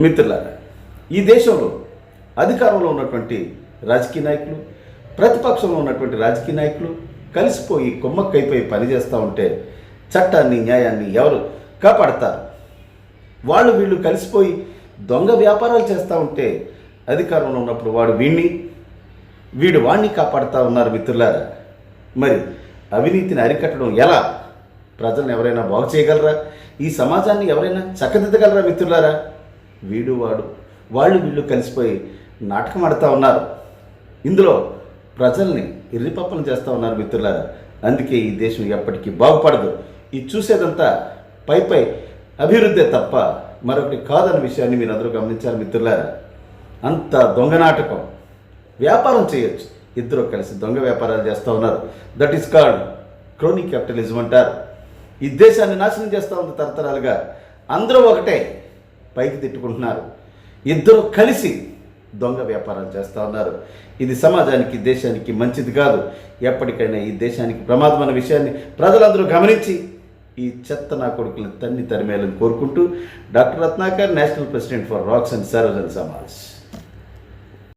మిత్రులారా, ఈ దేశంలో అధికారంలో ఉన్నటువంటి రాజకీయ నాయకులు, ప్రతిపక్షంలో ఉన్నటువంటి రాజకీయ నాయకులు కలిసిపోయి కొమ్మక్కైపోయి పనిచేస్తూ ఉంటే చట్టాన్ని న్యాయాన్ని ఎవరు కాపాడతారు? వాళ్ళు వీళ్ళు కలిసిపోయి దొంగ వ్యాపారాలు చేస్తూ ఉంటే అధికారంలో ఉన్నప్పుడు వీడు వాణ్ణి కాపాడుతూ ఉన్నారు. మిత్రులారా, మరి అవినీతిని అరికట్టడం ఎలా? ప్రజలను ఎవరైనా బాగు చేయగలరా? ఈ సమాజాన్ని ఎవరైనా చక్కదిద్దగలరా? మిత్రులారా, వీళ్ళు కలిసిపోయి నాటకం ఆడుతూ ఉన్నారు. ఇందులో ప్రజల్ని ఇర్రిపప్పలు చేస్తూ ఉన్నారు. మిత్రులారా, అందుకే ఈ దేశం ఎప్పటికీ బాగుపడదు. ఇది చూసేదంతా పై అభివృద్ధి తప్ప మరొకటి కాదన్న విషయాన్ని మీరు అందరూ గమనించాలి. మిత్రులారా, అంత దొంగ నాటకం. వ్యాపారం చేయొచ్చు, ఇద్దరు కలిసి దొంగ వ్యాపారాలు చేస్తూ ఉన్నారు. That is called crony capitalism అంటారు. ఈ దేశాన్ని నాశనం చేస్తూ ఉంది తరతరాలుగా. అందరూ ఒకటే, పైకి తిట్టుకుంటున్నారు. ఇద్దరు కలిసి దొంగ వ్యాపారాలు చేస్తూ ఉన్నారు. ఇది సమాజానికి, దేశానికి మంచిది కాదు. ఎప్పటికైనా ఈ దేశానికి ప్రమాదం అన్న విషయాన్ని ప్రజలందరూ గమనించి ఈ చెత్త నా కొడుకులను తరిమేయాలని కోరుకుంటూ, doctor Ratnakar, national president for rocks and Sarojan Samaj.